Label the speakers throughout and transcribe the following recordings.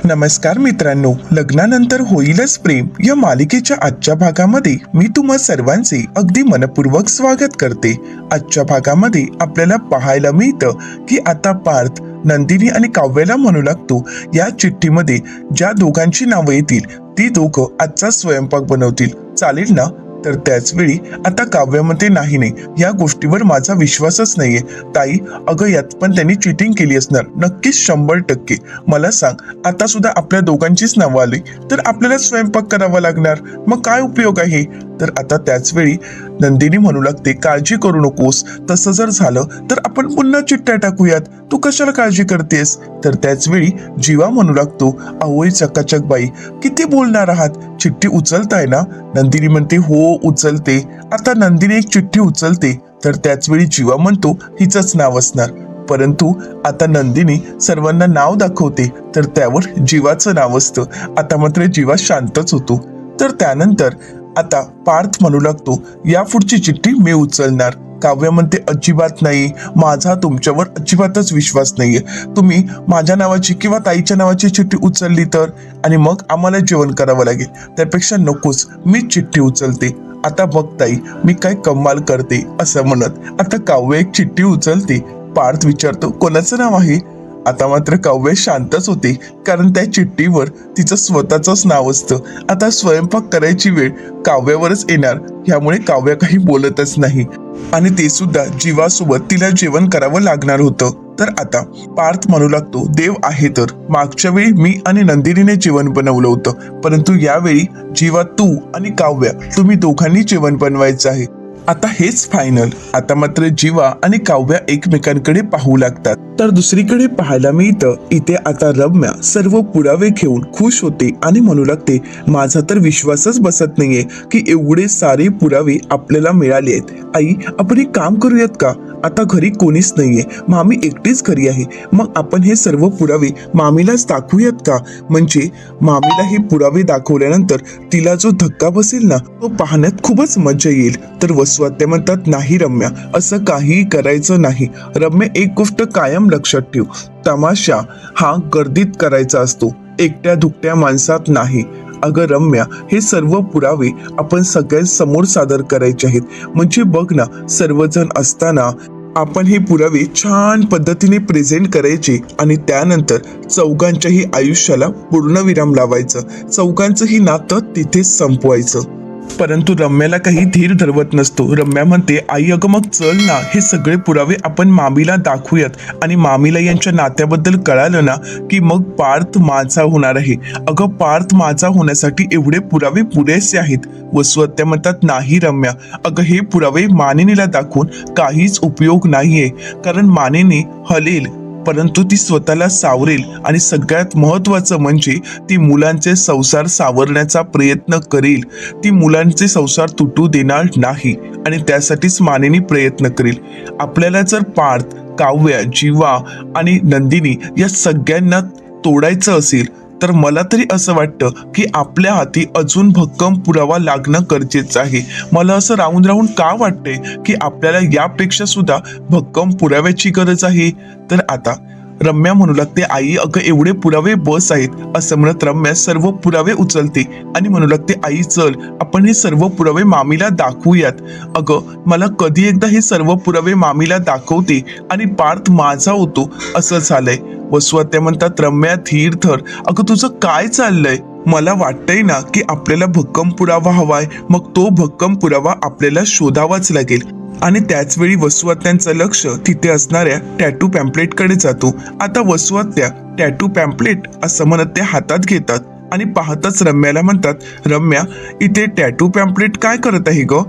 Speaker 1: नमस्कार मित्रांनो, लग्नानंतर होईलच प्रेम या मालिकेच्या आजच्या भागामध्ये मी तुम्हा सर्वांचे अगदी मनपूर्वक स्वागत करते। आजच्या भागामध्ये आपल्याला पाहायला मिळतं की आता पार्थ नंदिनी आणि काव्याला म्हणू लागतो या चिठ्ठीमध्ये ज्या दोघांची नावं येतील ती दोघं आजचा स्वयंपाक बनवतील, चालेल ना? तर त्याच वेळी आता काव्यामध्ये नाही या गोष्टीवर माझा विश्वासच नाहीये ताई, अगं यात पण त्यांनी चिटिंग केली असणार, नक्कीच 100%। मला सांग, आता सुद्धा आपल्या दोघांचीच नावं आली तर आपल्याला स्वयंपाक करावा लागणार, मग काय उपयोग आहे? तर आता त्याच वेळी नंदिनी म्हणू लागते, काळजी करू नकोस, तसं जर झालं तर आपण पुन्हा चिठ्ठ्या टाकूयात, तू कशाला काळजी करतेस? तर त्याच वेळी जीवा म्हणू लागतो, अहोय चकाचक बाई, किती बोलणार आहात, चिठ्ठी उचलताय ना? नंदिनी म्हणते, हो उचलते। आता नंदिनी एक चिठ्ठी उचलते तर त्याच वेळी जीवा म्हणतो हिचंच नाव असणार, परंतु आता नंदिनी सर्वांना नाव दाखवते तर त्यावर जीवाचं नाव असतं। आता मात्र जीवा शांतच होतो। तर त्यानंतर आता पार्थ म्हणू लागतो, या पुढची चिठ्ठी मी उचलणार। काव्य म्हणते, अजिबात नाही, माझा तुमच्यावर अजिबातच विश्वास नाहीये, तुम्ही माझ्या नावाची किंवा ताईच्या नावाची चिठ्ठी उचलली तर, आणि मग आम्हाला जेवण करावं लागेल, त्यापेक्षा नकोच, मी चिठ्ठी उचलते। आता बघ ताई, मी काय कमाल करते, असं म्हणत आता काव्य एक चिठ्ठी उचलते। पार्थ विचारतो, कोणाचं नाव आहे? आता मात्र काव्य शांतच होते, कारण त्या चिठ्ठीवर तिचं स्वतःच नाव असतं। आता स्वयंपाक करायची वेळ काव्यावरच येणार, यामुळे काव्य काही बोलतच नाही, आणि ते सुद्धा जीवासोबत तिला जेवण करावं लागणार होतं। तर आता पार्थ म्हणू लागतो, देव आहे तर, मागच्या वेळी मी आणि नंदिनीने जेवण बनवलं होतं, परंतु यावेळी जीवा, तू आणि काव्य, तुम्ही दोघांनी जेवण बनवायचं आहे, आता हेच फायनल। आता मात्र जीवा आणि काव्या एकमेकांकडे पाहू लागतात। तर दुसरीकडे पाहायला मिळतं, इथे आता रम्या सर्व पुरावे घेऊन खुश होते आणि म्हणू लागते, माझा तर विश्वासच बसत नाहीये की एवढे सारे पुरावे आपल्याला मिळाले आहेत। आई, आपण एक काम करूयात का? आता घरी कोणीच नाहीये, मामी एकटीच घरी आहे, मग आपण हे सर्व पुरावे मामीलाच दाखवूयात का? म्हणजे मामीला हे पुरावे दाखवल्यानंतर तिला जो धक्का बसेल ना, तो पाहण्यात खूपच मजा येईल। तर वसुआत्या म्हणतात, नाही रम्या, असं काहीही करायचं नाही। रम्या, एक गोष्ट कायम लक्षात ठेव, तमाशा हा गर्दीत करायचा असतो, एकट्या दुकट्या माणसात नाही। अगं रम्या, हे सर्व पुरावे आपण सगळ्यांसमोर सादर करायचे आहेत, म्हणजे बघ ना, सर्वजण असताना आपण हे पुरावे छान पद्धतीने प्रेझेंट करायचे आणि त्यानंतर चौघांच्याही आयुष्याला पूर्णविराम लावायचं, चौघांचंही नातं तिथेच संपवायचं। परंतु रम्याला काही धीर धरवत नसतो। रम्या म्हणते, आई अगं मग चल ना, हे सगळे पुरावे आपण मामीला दाखवूयात, आणि मामीला यांच्या नात्याबद्दल कळालं ना की मग पार्थ माझा होणार आहे। अगं पार्थ माझा होण्यासाठी एवढे पुरावे पुरेसे आहेत। वसुआत्या म्हणतात, नाही रम्या, अगं हे पुरावे मानिनीला दाखवून काहीच उपयोग नाहीये, कारण मानिनी हलेल परंतु ती स्वतःला सावरेल, आणि सगळ्यात महत्वाचं म्हणजे ती मुलांचे संसार सावरण्याचा प्रयत्न करेल, ती मुलांचे संसार तुटू देणार नाही, आणि त्यासाठीच मानिनी प्रयत्न करेल। आपल्याला जर पार्थ, काव्या, जीवा आणि नंदिनी या सगळ्यांना तोडायचं असेल तर मला तरी असं वाटतं की आपल्या हाती अजून भक्कम पुरावा लागणं गरजेचं आहे। मला असं राहून राहून का वाटतंय की आपल्याला यापेक्षा सुद्धा भक्कम पुराव्याची गरज आहे। तर आता रम्या म्हणू लागते, आई अगं एवढे पुरावे बस आहेत, असं म्हणत रम्या सर्व पुरावे उचलते आणि म्हणू लागते, आई चल, आपण हे सर्व पुरावे मामीला दाखवूयात। अगं मला कधी एकदा हे सर्व पुरावे मामीला दाखवते आणि पार्थ माझा होतो असं झालंय। वसुआत्या म्हणतात, रम्या धीर धर, अगं तुझं काय चाललंय? मला वाटतंय ना की आपल्याला भक्कम पुरावा हवाय, मग तो भक्कम पुरावा आपल्याला शोधावाच लागेल। आणि त्याच वेळी वसुआत्यांचं लक्ष तिथे असणाऱ्या टॅटू पॅम्पलेटकडे जातो। आता वसुआत्या टॅटू पॅम्पलेट असं म्हणत ते हातात घेतात आणि पाहतच रम्याला म्हणतात, रम्या इथे टॅटू पॅम्पलेट काय करत आहे ग?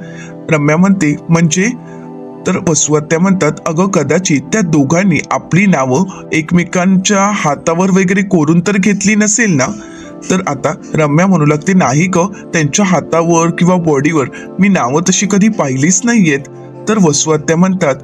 Speaker 1: रम्या म्हणते, म्हणजे? तर वसुआत्या म्हणतात, अगं कदाचित त्या दोघांनी आपली नावं एकमेकांच्या हातावर वगैरे कोरून तर घेतली नसेल ना? तर आता रम्या म्हणू लागते, नाही ग, त्यांच्या हातावर किंवा बॉडीवर मी नावं तशी कधी पाहिलीच नाहीयेत। तर वसुआत्या म्हणतात,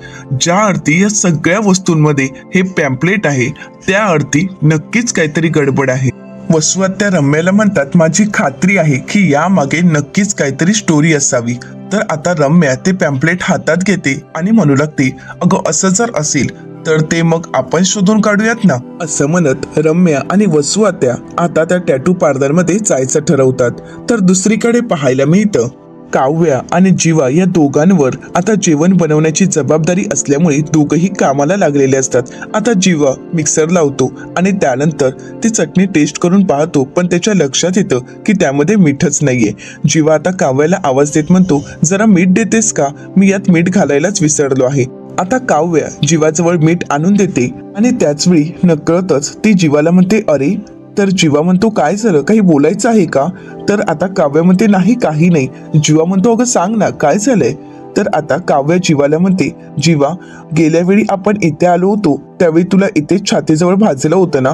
Speaker 1: ज्या अर्थी या सगळ्या वस्तूंमध्ये हे पॅम्पलेट आहे त्या अर्थी नक्कीच काहीतरी गडबड आहे। वसू आत्या रम्याला म्हणतात, माझी खात्री आहे की यामागे नक्कीच काहीतरी स्टोरी असावी. तर आता रम्या ते पॅम्पलेट हातात घेते आणि म्हणू लागते, अगं असं जर असेल तर ते मग आपण शोधून काढूयात ना. असं म्हणत रम्या आणि वसू आत्या आता त्या टॅटू पार्लर मध्ये जायचं ठरवतात. तर दुसरीकडे पाहायला मिळतं, काव्या आणि जीवा या दोघांवर आता जेवण बनवण्याची जबाबदारी असल्यामुळे दोघही कामाला लागलेले असतात. आता जीवा मिक्सर लावतो आणि त्यानंतर ती चटणी टेस्ट करून पाहतो, पण त्याच्या लक्षात येतं की त्यामध्ये मीठच नाहीये. जीवा आता काव्याला आवाज देत म्हणतो, जरा मीठ देतेस का, मी यात मीठ घालायलाच विसरलो आहे. आता काव्या जीवाजवळ मीठ आणून देते आणि त्याचवेळी नकळतच ती जीवाला म्हणते, अरे. तर जीवा म्हणतो, काय झालं, काही बोलायचं आहे का. तर आता काव्या म्हणते, नाही काही नाही. जीवा म्हणतो, अगं सांग ना काय झालंय. तर आता काव्या जीवाला म्हणते, जीवा गेल्या वेळी आपण इथे आलो होतो त्यावेळी तुला इथे छातीजवळ भाजलं होतं ना,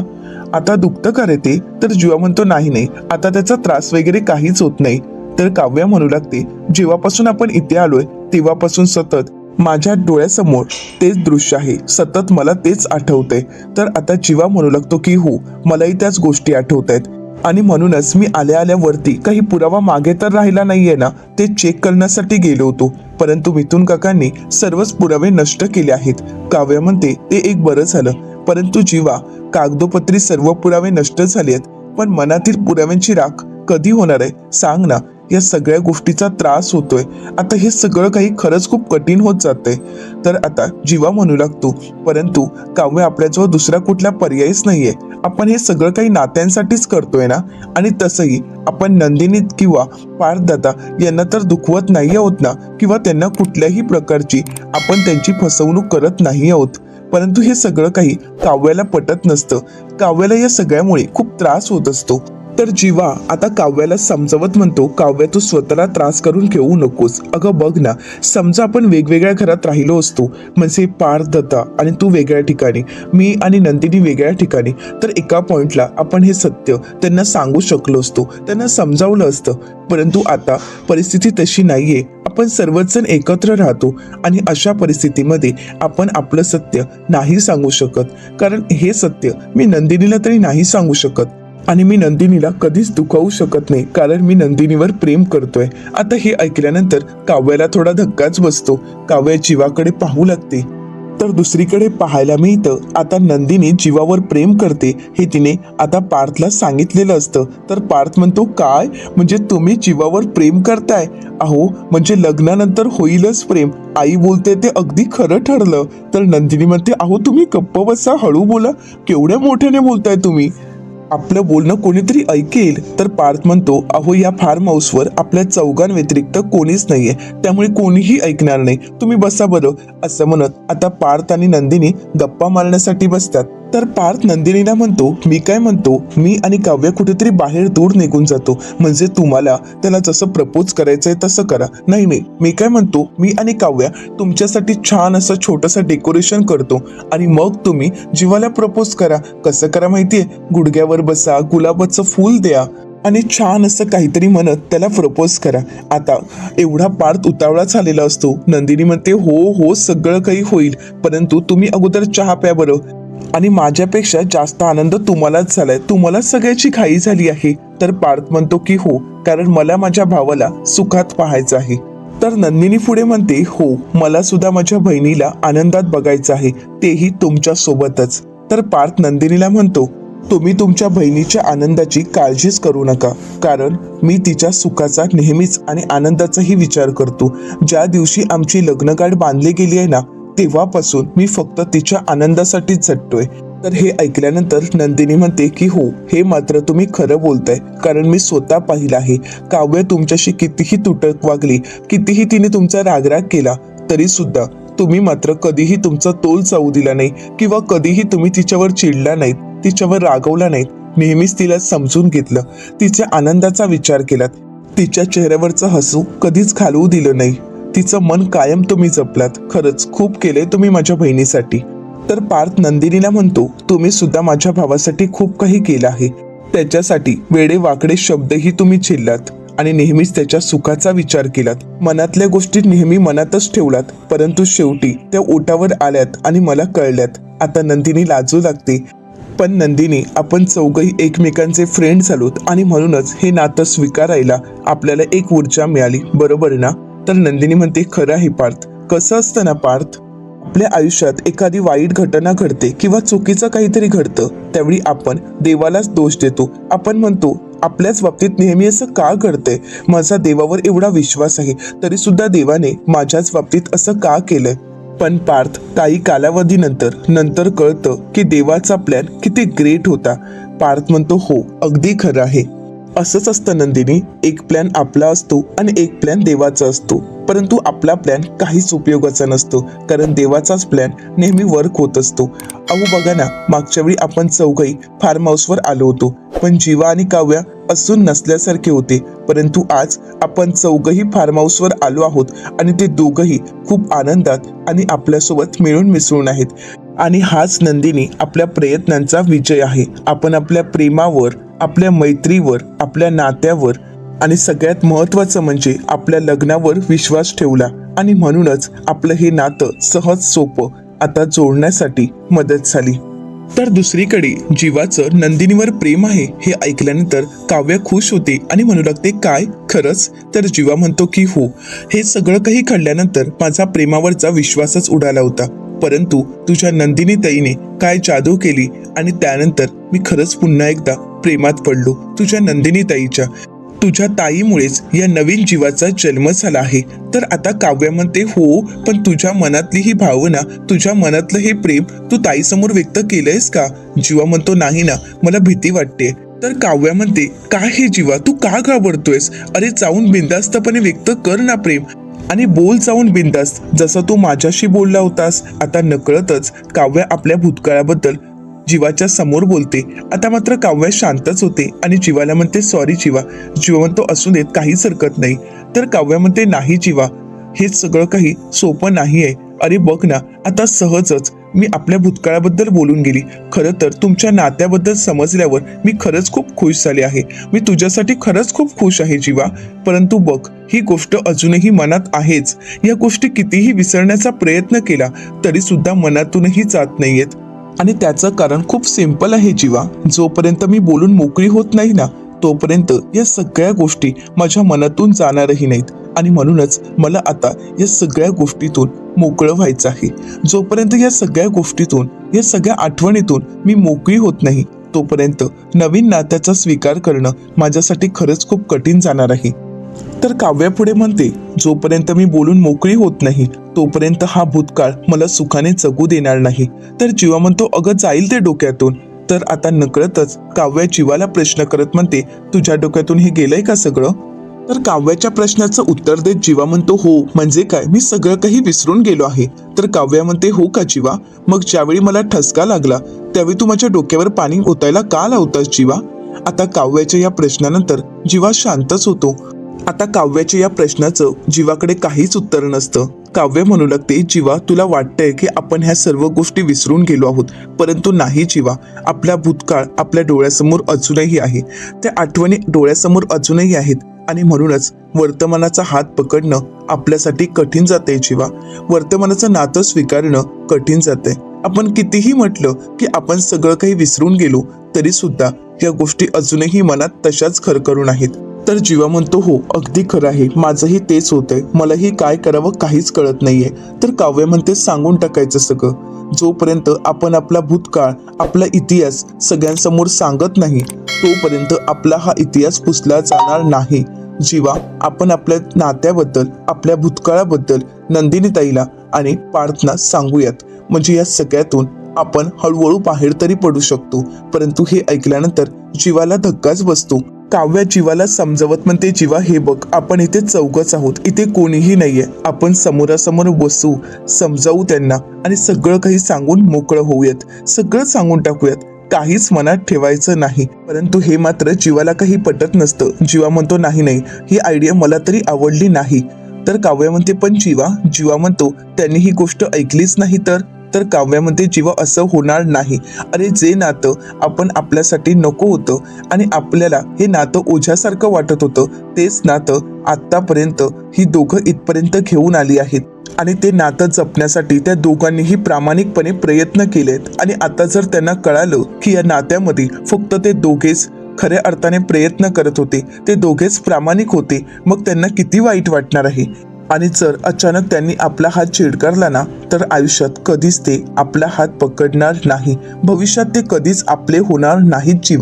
Speaker 1: आता दुखतं का रे ते. तर जीवा म्हणतो, नाही नाही आता त्याचा त्रास वगैरे काहीच होत नाही. तर काव्या म्हणू लागते, जेव्हापासून आपण इथे आलोय तेव्हापासून सतत माझ्या डोळ्यासमोर तेच दृश्य आहे, सतत मला तेच आठवतंय. तर आता जीवा म्हणू लागतो की हो, मलाही त्याच गोष्टी आठवत आहेत आणि म्हणूनच मी आल्या आल्यावरती काही पुरावा मागे तर राहिला नाहीये ना, ते चेक करण्यासाठी गेलो होतो. परंतु मिथुन काकांनी सर्वच पुरावे नष्ट केले आहेत. काव्य म्हणते, ते एक बरं झालं. परंतु जीवा, कागदोपत्री सर्व पुरावे नष्ट झाले आहेत, पण मनातील पुराव्यांची राख कधी होणार आहे सांग ना. या सगळ्या गोष्टीचा त्रास होतोय. आता हे सगळं काही खरंच खूप कठीण होत जातंय. तर आता जीवा म्हणू लागतो, परंतु काव्य आपल्याजवळ दुसरा कुठला पर्यायच नाहीये. आपण हे सगळं काही नात्यांसाठीच करतोय ना, आणि तसंही आपण नंदिनी किंवा पार्थदादा यांना तर दुखवत नाही आहोत ना, किंवा त्यांना कुठल्याही प्रकारची आपण त्यांची फसवणूक करत नाही आहोत. परंतु हे सगळं काही काव्याला पटत नसतं. काव्याला या सगळ्यामुळे खूप त्रास होत असतो. तर जीवा आता काव्याला समजावत म्हणतो, काव्य तू स्वतःला त्रास करून घेऊ नकोस. अगं बघ ना, समजा आपण वेगवेगळ्या घरात राहिलो असतो, म्हणजे पार्थदत्ता आणि तू वेगळ्या ठिकाणी, मी आणि नंदिनी वेगळ्या ठिकाणी, तर एका पॉइंटला आपण हे सत्य त्यांना सांगू शकलो असतो, त्यांना समजावलं असतं. परंतु आता परिस्थिती तशी नाहीये. आपण सर्वच जण एकत्र राहतो आणि अशा परिस्थितीमध्ये आपण आपलं सत्य नाही सांगू शकत, कारण हे सत्य मी नंदिनीला तरी नाही सांगू शकत आणि मी नंदिनीला कधीच दुखावू शकत नाही, कारण मी नंदिनीवर प्रेम करतोय. आता हे ऐकल्यानंतर काव्याला थोडा धक्काच बसतो. काव्या जीवाकडे पाहू लागते. तर दुसरीकडे पाहायला मिळतं, आता नंदिनी जीवावर प्रेम करते हे तिने आता पार्थला सांगितलेलं असतं. तर पार्थ म्हणतो, काय म्हणजे तुम्ही जीवावर प्रेम करताय. अहो म्हणजे लग्नानंतर होईलच प्रेम, आई बोलते ते अगदी खरं ठरलं. तर नंदिनी म्हणते, अहो तुम्ही गप्प बसा, हळू बोला, केवढ्या मोठ्याने बोलताय तुम्ही, आपलं बोलणं कोणीतरी ऐकेल. तर पार्थ म्हणतो, अहो या फार्म हाऊसवर आपल्या चौघांव्यतिरिक्त कोणीच नाहीये, त्यामुळे कोणीही ऐकणार नाही, तुम्ही बसा बरं. असं म्हणत आता पार्थ आणि नंदिनी गप्पा मारण्यासाठी बसतात. तर पार्थ नंदिनीला म्हणतो, मी काय म्हणतो, मी आणि काव्य कुठेतरी बाहेर दूर निघून जातो, म्हणजे तुम्हाला त्याला जसं प्रपोज करायचंय तसं करा. नाही नाही, मी काय म्हणतो, मी आणि काव्य तुमच्यासाठी छान असं छोटंसं डेकोरेशन करतो आणि मग तुम्ही जीवाला प्रपोज करा. कसं करा माहितीये, गुडघ्यावर बसा, गुलाबाचं फूल द्या आणि छान असं काहीतरी म्हणत त्याला प्रपोज करा. आता एवढा पार्थ उतावळा झालेला असतो. नंदिनी म्हणते, हो हो सगळं काही होईल, परंतु तुम्ही अगोदर चहा प्या बरं, आणि माझ्यापेक्षा जास्त आनंद तुम्हालाच झालाय, तुम्हाला सगळ्याची घाई झाली आहे. तर पार्थ म्हणतो की हो, कारण मला माझ्या भावाला सुखात पाहायचं आहे. तर नंदिनी पुढे म्हणते, हो मला सुद्धा माझ्या बहिणीला आनंदात बघायचं आहे, तेही तुमच्या सोबतच. तर पार्थ नंदिनीला म्हणतो, तुम्ही तुमच्या बहिणीच्या आनंदाची काळजीच करू नका, कारण मी तिच्या सुखाचा नेहमीच आणि आनंदाचाही विचार करतो. ज्या दिवशी आमची लग्नगाठ बांधली गेली आहे ना, तेव्हापासून मी फक्त तिच्या आनंदासाठीच झटतोय. तर हे ऐकल्यानंतर नंदिनी म्हणते की हो, हे मात्र तुम्ही खरं बोलताय, कारण मी स्वतः पाहिलं आहे. काव्य तुमच्याशी कितीही तुटक वागली, कितीही तिने तुमचा रागराग केला, तरी सुद्धा तुम्ही मात्र कधीही तुमचा तोल चावू दिला नाही, किंवा कधीही तुम्ही तिच्यावर चिडला नाहीत, तिच्यावर रागवला नाहीत. नेहमीच तिला समजून घेतलं, तिच्या आनंदाचा विचार केलात, तिच्या चेहऱ्यावरचं हसू कधीच घालवू दिलं नाही, तिचं मन कायम तुम्ही जपलात. खरंच खूप केलंय तुम्ही माझ्या बहिणीसाठी. तर पार्थ नंदिनीला म्हणतो, तुम्ही सुद्धा माझ्या भावासाठी खूप काही केलं आहे. त्याच्यासाठी वेडे वाकडे शब्दही तुम्ही झेललात आणि नेहमीच त्याच्या सुखाचा विचार केलात. मनातल्या गोष्टी नेहमी मनातच ठेवलात, परंतु शेवटी त्या ओटावर आल्यात आणि मला कळल्यात. आता नंदिनी लाजू लागते. पण नंदिनी, आपण चौघही एकमेकांचे फ्रेंड झालोत आणि म्हणूनच हे नातं स्वीकारायला आपल्याला एक ऊर्जा मिळाली, बरोबर ना? तर नंदिनी म्हणते, खरं आहे पार्थ. कसं असतं ना पार्थ, आपल्या आयुष्यात एखादी वाईट घटना घडते किंवा चुकीचं काहीतरी घडतं, त्यावेळी आपण देवालाच दोष देतो. आपण म्हणतो आपल्याच बाबतीत नेहमी असं का घडतंय, माझा देवावर एवढा विश्वास आहे तरी सुद्धा देवाने माझ्याच बाबतीत असं का केलंय. पण पार्थ, काही कालावधीनंतर कळतं की देवाचा प्लॅन किती ग्रेट होता. पार्थ म्हणतो, हो अगदी खरं आहे. असंच असतं नंदिनी, एक प्लॅन आपला असतो आणि एक प्लॅन देवाचा असतो. परंतु आपला प्लॅन काहीच उपयोगाचा नसतो, कारण देवाचाच प्लॅन नेहमी वर्क होत असतो. अहो बघा ना, मागच्या वेळी आपण चौघही फार्म हाऊसवर आलो होतो, पण जीवा आणि काव्या असून नसल्यासारखे होते. परंतु आज आपण चौघही फार्म हाऊसवर आलो आहोत आणि ते दोघही खूप आनंदात आणि आपल्यासोबत मिळून मिसळून आहेत. आणि हाच नंदिनी आपल्या प्रयत्नांचा विजय आहे. आपण आपल्या प्रेमावर, आपल्या मैत्रीवर, आपल्या नात्यावर आणि सगळ्यात महत्त्वाचं म्हणजे आपल्या लग्नावर विश्वास ठेवला आणि म्हणूनच आपलं हे नातं सहज सोपं आता जोडण्यासाठी मदत झाली. तर दुसरीकडे जीवाचं नंदिनीवर प्रेम आहे हे ऐकल्यानंतर काव्या खुश होते आणि म्हणू लागते, काय खरंच? तर जीवा म्हणतो की हो, हे सगळं काही घडल्यानंतर माझा प्रेमावरचा विश्वासच उडाला होता. परंतु तुझ्या नंदिनी ताईने काय जादू केली आणि त्यानंतर मी खरंच पुन्हा एकदा प्रेमात पडलो तुझ्या नंदिनी ताईच्या. तुझ्या ताईमुळेच या नवीन जीवाचा जन्म झाला आहे. तर आता काव्या म्हणते, हो पण तुझ्या मनातली ही भावना, तुझ्या मनातलं हे प्रेम तू ताईसमोर व्यक्त केलंयस का? जीवा म्हणतो, नाही ना, मला भीती वाटते. तर काव्या म्हणते, काय हे जीवा, तू का घाबरतोयस? अरे जाऊन बिनधास्तपणे व्यक्त कर ना प्रेम आणि बोल जाऊन बिनधास्त, जसं तू माझ्याशी बोलला होतास. आता नकळतच काव्या आपल्या भूतकाळाबद्दल जीवाच्या समोर बोलते. आता मात्र काव्या शांतच होते आणि जीवाला म्हणते, सॉरी जीवा. जीवा म्हणतो, असू देत, काहीच हरकत नाही. तर काव्या म्हणते, नाही जीवा, हे सगळं काही सोपं नाही आहे. अरे बघ ना, आता सहजच मी आपल्या भूतकाळाबद्दल बोलून गेली. खरं तर तुमच्या नात्याबद्दल समजल्यावर मी खरंच खूप खुश झाले आहे. मी तुझ्यासाठी खरंच खूप खुश आहे जीवा. परंतु बघ, ही गोष्ट अजूनही मनात आहेच. या गोष्टी कितीही विसरण्याचा प्रयत्न केला तरी सुद्धा मनातूनही जात नाहीयेत. आणि त्याचं कारण खूप सिंपल आहे जीवा. जोपर्यंत मी बोलून मोकळी होत नाही ना, तोपर्यंत या सगळ्या गोष्टी माझ्या मनातून जाणारही नाहीत. आणि म्हणूनच मला आता या सगळ्या गोष्टीतून मोकळं व्हायचं आहे. जोपर्यंत या सगळ्या गोष्टीतून, या सगळ्या आठवणीतून मी मोकळी होत नाही, तोपर्यंत नवीन नात्याचा स्वीकार करणं माझ्यासाठी खरंच खूप कठीण जाणार आहे. तर काव्या पुढे म्हणते, जोपर्यंत मी बोलून मोकळी होत नाही तोपर्यंत हा भूतकाळ मला सुखाने जगू देणार नाही. तर जीवा म्हणतो, अगं जाईल ते डोक्यातून. तर आता नकळतच काव्या जीवाला प्रश्न करत म्हणते, तुझ्या डोक्यातून हे गेलंय का सगळं? तर काव्याच्या प्रश्नाचं उत्तर देत जीवा म्हणतो, हो म्हणजे काय, मी सगळं काही विसरून गेलो आहे. तर काव्या म्हणते, हो का जीवा? मग ज्यावेळी मला ठसका लागला त्यावेळी तू माझ्या डोक्यावर पाणी ओतायला का लावतास जीवा? आता काव्याच्या या प्रश्नानंतर जीवा शांतच होतो. आता काव्याच्या या प्रश्नाचं जीवाकडे काहीच उत्तर नसतं. काव्य म्हणू लागते, जीवा तुला वाटतंय की आपण ह्या सर्व गोष्टी विसरून गेलो आहोत, परंतु नाही जीवा. आपला भूतकाळ आपल्या डोळ्यासमोर अजूनही आहे. त्या आठवणी डोळ्यासमोर अजूनही आहेत आणि म्हणूनच वर्तमानाचा हात पकडणं आपल्यासाठी कठीण जाते जीवा. वर्तमानाचं नातं स्वीकारणं कठीण जाते. आपण कितीही म्हटलं की आपण सगळं काही विसरून गेलो तरी सुद्धा या गोष्टी अजूनही मनात तशाच खरखरून आहेत. तर जीवा म्हणतो, हो अगदी खरं आहे, माझंही तेच होतंय, मलाही काय करावं काहीच कळत नाहीये. तर काव्य म्हणते, सांगून टाकायचं सगळं. जोपर्यंत आपण आपला भूतकाळ, आपला इतिहास सगळ्यांसमोर सांगत नाही तोपर्यंत आपला हा इतिहास पुसला जाणार नाही. जीवा, आपण आपल्या नात्याबद्दल, आपल्या भूतकाळाबद्दल नंदिनी ताईला आणि पार्थना सांगूयात. म्हणजे या सगळ्यातून आपण हळूहळू बाहेर तरी पडू शकतो. परंतु हे ऐकल्यानंतर जीवाला धक्काच बसतो. काव्या जीवाला समजवत म्हणते, जीवा हे बघ, आपण इथे चौघच आहोत, इथे कोणीही नाहीये. आपण समोरासमोर बसू, समजावू त्यांना आणि सगळं काही सांगून मोकळं होऊयात. सगळं सांगून टाकूयात, काहीच मनात ठेवायचं नाही. परंतु हे मात्र जीवाला काही पटत नसतं. जीवा म्हणतो, नाही नाही, ही आयडिया मला तरी आवडली नाही. तर काव्या म्हणते, पण जीवा म्हणतो, त्यांनी ही गोष्ट ऐकलीच नाही तर? तर काव्या म्हणते जीवा असं होणार नाही. अरे जे नातं आपण आपल्यासाठी नको होतं आणि आपल्याला हे नातं ओझ्यासारखं वाटत होतं, तेच नातं आतापर्यंत ही दोघं इथपर्यंत घेऊन आली आहेत. आणि ते नातं जपण्यासाठी त्या दोघांनीही प्रामाणिकपणे प्रयत्न केलेत. आणि आता जर त्यांना कळालं की या नात्यामध्ये फक्त ते दोघेच खऱ्या अर्थाने प्रयत्न करत होते, ते दोघेच प्रामाणिक होते, मग त्यांना किती वाईट वाटणार आहे. आणि जर अचानक त्यांनी आपला हात चिडकारला ना, तर आयुष्यात कधीच ते आपला हात पकडणार नाही. भविष्यात ते कधीच आपले होणार नाहीत.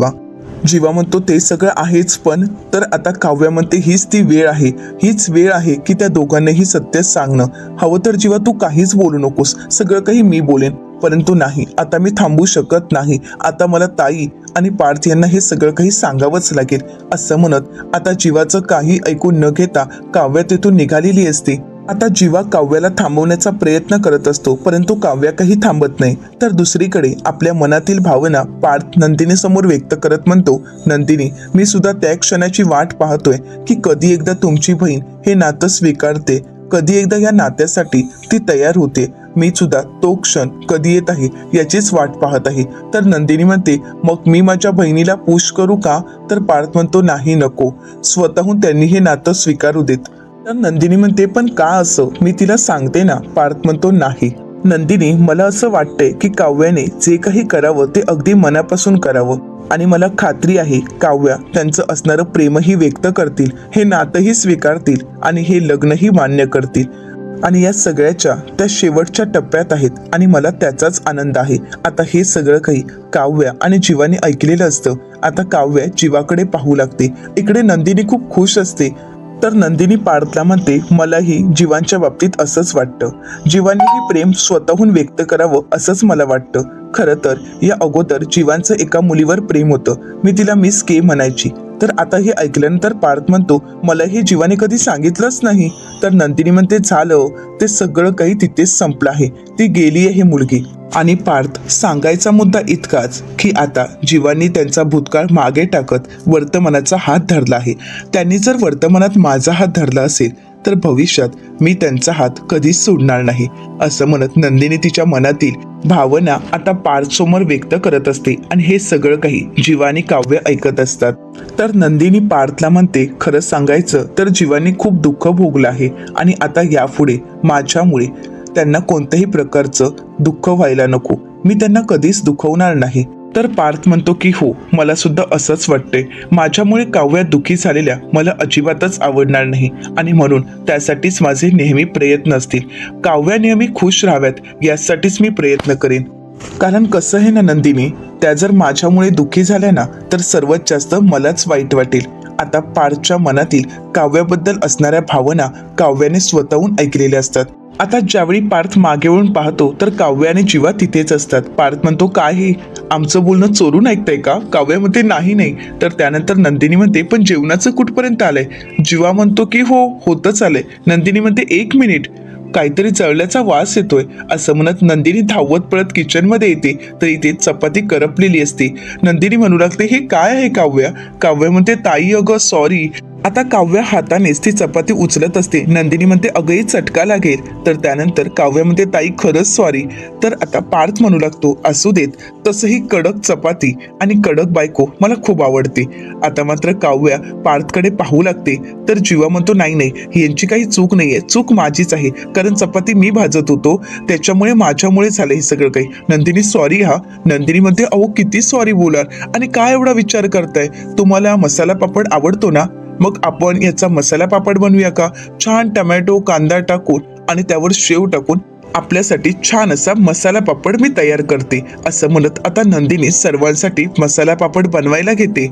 Speaker 1: जीवा म्हणतो ते सगळं आहेच, पण तर आता काव्या म्हणते हीच ती वेळ आहे, हीच वेळ आहे की त्या दोघांनाही सत्य सांगणं. हवं तर जीवा तू काहीच बोलू नकोस, सगळं काही मी बोलेन. परंतु नाही, आता मी थांबू शकत नाही. आता मला ताई आणि पार्थ यांना हे सगळं काही सांगावंच लागेल. असं म्हणत आता जीवाचं काही ऐकून न घेता काव्या तिथून निघालेली असते. आता जीवा काव्याला थांबवण्याचा प्रयत्न करत असतो, परंतु काव्या काही थांबत नाही. तर दुसरीकडे आपल्या मनातील भावना पार्थ नंदिनी समोर व्यक्त करत म्हणतो, नंदिनी, मी सुद्धा त्या क्षणाची वाट पाहतोय की कधी एकदा तुमची बहीण हे नातं स्वीकारते, कधी एकदा या नात्यासाठी ती तयार होते. मी सुद्धा तो क्षण कधी येत आहे याचीच वाट पाहत आहे. तर नंदिनी म्हणते, मग मी माझ्या बहिणीला पुश करू का? तर पार्थ म्हणतो, नाही, नको, स्वतःहून त्यांनी हे नातं स्वीकारू देत. तर नंदिनी म्हणते, पण का असं? मी तिला सांगते ना. पार्थ म्हणतो, नाही नंदिनी, मला असं वाटतंय की काव्याने जे काही करावं ते अगदी मनापासून करावं. आणि मला खात्री आहे काव्या त्यांचं असणारं प्रेमही व्यक्त करतील, हे नातंही स्वीकारतील आणि हे लग्नही मान्य करतील. आणि या सगळ्याच्या त्या शेवटच्या टप्प्यात आहेत आणि मला त्याचाच आनंद आहे. आता हे सगळं काही काव्या आणि जीवाने ऐकलेलं असतं. आता काव्या जीवाकडे पाहू लागते. इकडे नंदिनी खूप खुश असते. तर नंदिनी पार्थला म्हणते, मलाही जीवांच्या बाबतीत असंच वाटतं. जीवांनीही प्रेम स्वतःहून व्यक्त करावं असंच मला वाटतं. खरं तर या अगोदर जीवांचं एका मुलीवर प्रेम होतं, मी तिला मिस के म्हणायची. तर आता हे ऐकल्यानंतर पार्थ म्हणतो, मला हे जीवाने कधी सांगितलंच नाही. तर नंदिनी म्हणते, झालं, ते सगळं काही तिथेच संपलं आहे, ती गेली आहे मुलगी. आणि पार्थ सांगायचा मुद्दा इतकाच की आता जीवांनी त्यांचा भूतकाळ मागे टाकत वर्तमानाचा हात धरला आहे. त्यांनी जर वर्तमानात माझा हात धरला असेल तर भविष्यात मी त्यांचा हात कधीच सोडणार नाही. असं म्हणत नंदिनी तिच्या मनातील भावना आता पार्थ समोर व्यक्त करत असते. आणि हे सगळं काही जीवानी काव्य ऐकत असतात. तर नंदिनी पार्थला म्हणते, खरं सांगायचं तर जीवानी खूप दुःख भोगलं आहे आणि आता यापुढे माझ्यामुळे त्यांना कोणत्याही प्रकारचं दुःख व्हायला नको. मी त्यांना कधीच दुखवणार नाही. तर पार्थ म्हणतो की हो, मला सुद्धा असंच वाटतंय. माझ्यामुळे काव्या दुःखी झालेल्या मला अजिबातच आवडणार नाही आणि म्हणून त्यासाठीच माझे नेहमी प्रयत्न असतील. काव्या नेहमी खुश राहाव्यात यासाठीच मी प्रयत्न करेन. कारण कसं आहे ना नंदिनी, त्या जर माझ्यामुळे दुःखी झाल्या ना तर सर्वात जास्त मलाच वाईट वाटेल. आता पार्थच्या मनातील काव्याबद्दल असणाऱ्या भावना काव्याने स्वतःहून ऐकलेल्या असतात. आता ज्यावेळी पार्थ मागे वळून पाहतो तर काव्या आणि जीवा तिथेच असतात. पार्थ म्हणतो, काय हे आमचं बोलणं चोरून ऐकताय का? काव्या म्हणते, नाही. तर त्यानंतर नंदिनी म्हणते, पण जेवणाचं कुठपर्यंत आलंय? जीवा म्हणतो की हो, होतच आलंय. नंदिनी म्हणते, 1 मिनिट, काहीतरी जळल्याचा वास येतोय. असं म्हणत नंदिनी धावत पळत किचनमध्ये येते तर इथे चपाती करपलेली असते. नंदिनी म्हणू लागते, हे काय आहे काव्या? काव्या म्हणते, ताई अगं सॉरी. आता काव्या हातानेच ती चपाती उचलत असते. नंदिनी म्हणते, अगं चटका लागेल. तर त्यानंतर काव्या म्हणते, ताई खरंच सॉरी. तर आता पार्थ म्हणू लागतो, असू देत, तसंही कडक चपाती आणि कडक बायको मला खूप आवडते. आता मात्र काव्या पार्थकडे पाहू लागते. तर जीवा म्हणतो, नाही, यांची काही चूक नाहीये, चूक माझीच आहे, कारण चपाती मी भाजत होतो, त्याच्यामुळे माझ्यामुळे झालं हे सगळं काही. नंदिनी सॉरी हा. नंदिनी म्हणते, अहो किती सॉरी बोलाल आणि काय एवढा विचार करताय? तुम्हाला मसाला पापड आवडतो ना? मग आपण याचा मसाला पापड बनवूया का? छान टमॅटो कांदा टाकून आणि त्यावर शेव टाकून आपल्यासाठी छान असा मसाला पापड मी तयार करते. असं म्हणत आता नंदिनी सर्वांसाठी मसाला पापड बनवायला घेते.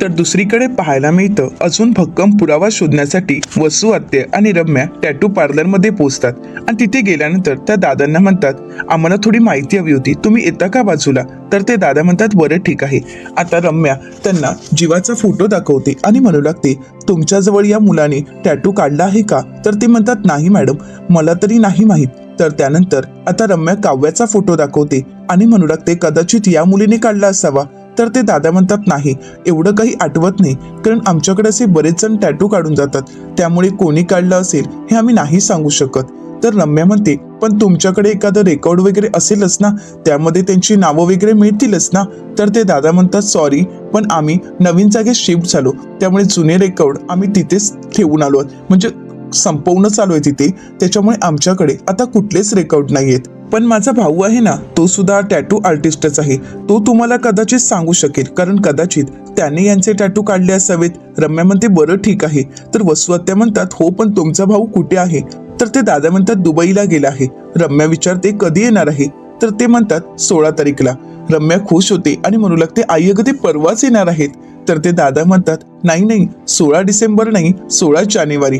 Speaker 1: तर दुसरीकडे पाहायला मिळतं अजून भक्कम पुरावा शोधण्यासाठी वसू आत्या आणि रम्या टॅटू पार्लरमध्ये पोहोचतात. आणि तिथे गेल्यानंतर त्या दादांना म्हणतात, आम्हाला थोडी माहिती हवी होती, तुम्ही येता का बाजूला? तर ते दादा म्हणतात, बरं ठीक आहे. आता रम्या त्यांना जीवाचा फोटो दाखवते आणि म्हणू लागते, तुमच्याजवळ या मुलाने टॅटू काढला आहे का? तर ते म्हणतात, नाही मॅडम, मला तरी नाही माहीत. तर त्यानंतर आता रम्या काव्याचा फोटो दाखवते आणि म्हणू लागते, कदाचित या मुलीने काढला असावा. तर ते दादा म्हणतात, नाही, एवढं काही आठवत नाही, कारण आमच्याकडे असे बरेच जण टॅटू काढून जातात, त्यामुळे कोणी काढलं असेल हे आम्ही नाही सांगू शकत. तर रम्या म्हणते, पण तुमच्याकडे एखादं रेकॉर्ड वगैरे असेलच ना, त्यामध्ये त्यांची नावं वगैरे मिळतीलच ना. तर ते दादा म्हणतात, सॉरी, पण आम्ही नवीन जागेत शिफ्ट झालो, त्यामुळे जुने रेकॉर्ड आम्ही तिथेच ठेवून आलो, म्हणजे संपवणं चालू आहे तिथे, त्याच्यामुळे आमच्याकडे आता कुठलेच रेकॉर्ड नाहीयेत. पण माझा भाऊ आहे ना, तो सुद्धा टॅटू आर्टिस्टच आहे, तो तुम्हाला कदाचित सांगू शकेल, कारण कदाचित त्याने यांचे टॅटू काढले असावेत. रम्या म्हणते, बरं ठीक आहे. तर वसू आत्या म्हणतात, हो पण तुमचा भाऊ कुठे आहे? तर ते दादा म्हणतात, दुबईला गेला आहे. रम्या विचारते, कधी येणार आहे? तर ते म्हणतात 16 तारीखला. रम्या खुश होते आणि म्हणू लागते, आई अगं ते परवाच येणार आहेत. तर ते दादा म्हणतात, नाही 16 डिसेंबर नाही, 16 जानेवारी.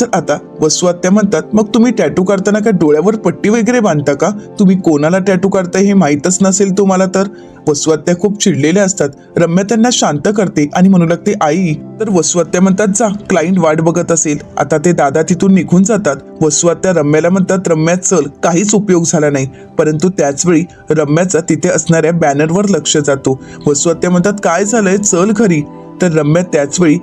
Speaker 1: तर आता वसू आत्या म्हणतात, मग तुम्ही टॅटू काढताना काय डोळ्यावर पट्टी वगैरे बांधता का? तुम्ही कोणाला टॅटू काढताय हे माहीतच नसेल तुम्हाला तर? वसू आत्या खूप चिडलेल्या असतात. रम्या त्यांना शांत करते आणि म्हणू लागते, आई. तर वसू आत्या म्हणतात, जा, क्लायंट वाट बघत असेल. आता ते दादा तिथून निघून जातात. वसू आत्या रम्याला म्हणतात, रम्या चल, काहीच उपयोग झाला नाही. परंतु त्याचवेळी रम्याचा तिथे असणाऱ्या बॅनरवर लक्ष जातो. वसू आत्या म्हणतात, काय झालंय, चल घरी. तर रम्या त्याचवेळी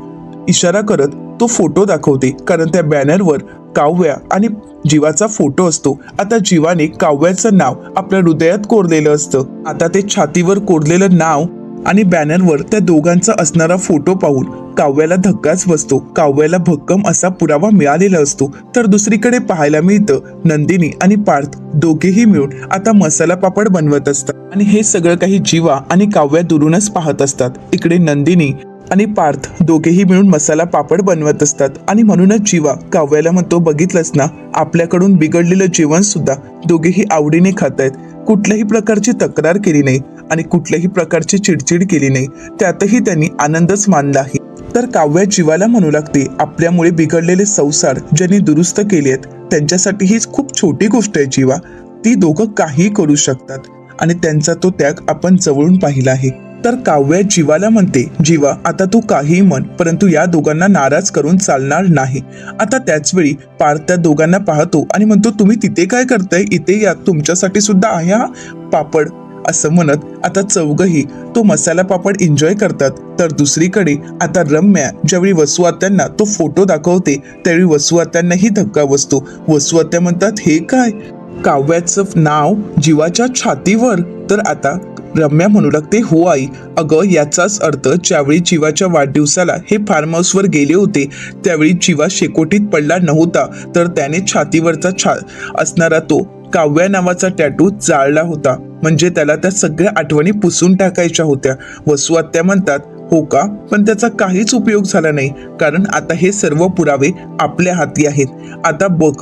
Speaker 1: इशारा करत तो फोटो दाखवते, कारण त्या बॅनरवर काव्या आणि जीवाचा फोटो असतो. आता जीवाने काव्याचं नाव आपल्या हृदयात कोरलेलं असतं. आता ते छातीवर कोरलेलं नाव आणि बॅनरवर त्या दोघांचा असणारा फोटो पाहून काव्याला धक्काच बसतो. काव्याला भक्कम असा पुरावा मिळालेला असतो. तर दुसरीकडे पाहायला मिळतं, नंदिनी आणि पार्थ दोघेही मिळून आता मसाला पापड बनवत असतात आणि हे सगळं काही जीवा आणि काव्या दुरूनच पाहत असतात. इकडे नंदिनी आणि पार्थ दोघेही मिळून मसाला पापड बनवत असतात आणि म्हणूनच जीवा काव्याला म्हणतो, बघितलंस ना, आपल्याकडून बिघडलेलं जेवण सुद्धा दोघेही आवडीने खातायत. कुठल्याही प्रकारची तक्रार केली नाही आणि कुठल्याही प्रकारची चिडचिड केली नाही, त्यातही त्यांनी आनंदच मानला आहे. तर काव्या जीवाला म्हणू लागते, आपल्यामुळे बिघडलेले संसार ज्यांनी दुरुस्त केले आहेत त्यांच्यासाठी हीच खूप छोटी गोष्ट आहे जीवा. ती दोघं काही करू शकतात आणि त्यांचा तो त्याग आपण जवळून पाहिला आहे. तर काव्या जीवाला म्हणते, जीवा आता तू काहीही म्हण, परंतु या दोघांना नाराज करून चालणार नाही. आता त्याचवेळी पार्थ त्या दोघांना पाहतो आणि म्हणतो, तुम्ही तिथे काय करताय, इथे या, तुमच्यासाठी सुद्धा आहे हा पापड. असं म्हणत आता चौघही तो मसाला पापड एन्जॉय करतात. तर दुसरीकडे आता रम्या ज्यावेळी वसू आत्यांना तो फोटो दाखवते त्यावेळी वसू आत्यांनाही धक्का बसतो. वसू आत्या म्हणतात, हे काय, काव्याचं नाव जीवाच्या छातीवर? तर आता रम्या म्हणू लागते, हो आई, अगं याचाच अर्थ ज्यावेळी जीवाच्या वाढदिवसाला हे फार्म हाऊसवर गेले होते त्यावेळी जीवा शेकोटीत पडला नव्हता, तर त्याने छातीवरचा असणारा तो काव्या नावाचा टॅटू जाळला होता, म्हणजे त्याला त्या सगळ्या आठवणी पुसून टाकायच्या होत्या. वसू आत्या म्हणतात, हो का, पण त्याचा काहीच उपयोग झाला नाही, कारण आता हे सर्व पुरावे आपल्या हाती आहेत. आता बघ,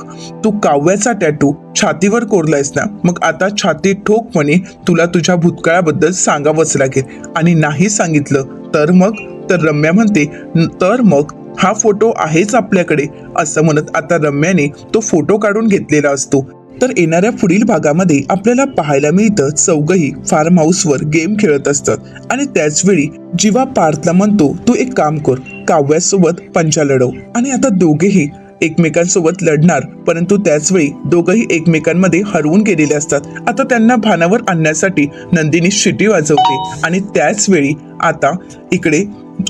Speaker 1: तू काव्याचा टॅटू छातीवर कोरलायस ना, मग आता छाती ठोकपणे तुला तुझ्या भूतकाळाबद्दल सांगावंच लागेल, आणि नाही सांगितलं तर मग? तर रम्या म्हणते, तर मग हा फोटो आहेच आपल्याकडे. असं म्हणत आता रम्याने तो फोटो काढून घेतलेला असतो. तर येणाऱ्या पुढील भागामध्ये आपल्याला पाहायला मिळतं, चौघही फार्म हाऊसवर गेम खेळत असतात आणि त्याचवेळी जीवा पार्थला म्हणतो, तू एक काम कर, काव्यासोबत पंचा लढव. आणि आता दोघेही एकमेकांसोबत लढणार, परंतु त्याचवेळी दोघंही एकमेकांमध्ये हरवून गेलेले असतात. आता त्यांना भानावर आणण्यासाठी नंदिनी शिटी वाजवते आणि त्याचवेळी आता इकडे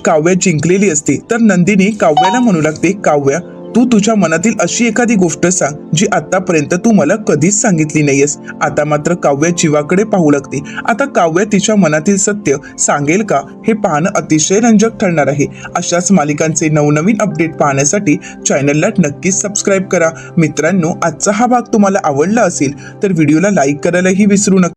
Speaker 1: काव्या जिंकलेली असते. तर नंदिनी काव्याला म्हणू लागते, काव्या तू तुझ्या मनातील अशी एखादी गोष्ट सांग जी आतापर्यंत तू मला कधीच सांगितली नाहीयेस. आता मात्र काव्या जीवाकडे पाहू लागते. आता काव्या तिच्या मनातील सत्य सांगेल का, हे पाहणं अतिशय रंजक ठरणार आहे. अशाच मालिकांचे नवनवीन अपडेट पाहण्यासाठी चॅनलला नक्कीच सबस्क्राईब करा. मित्रांनो, आजचा हा भाग तुम्हाला आवडला असेल तर व्हिडिओला लाईक करायलाही विसरू नका.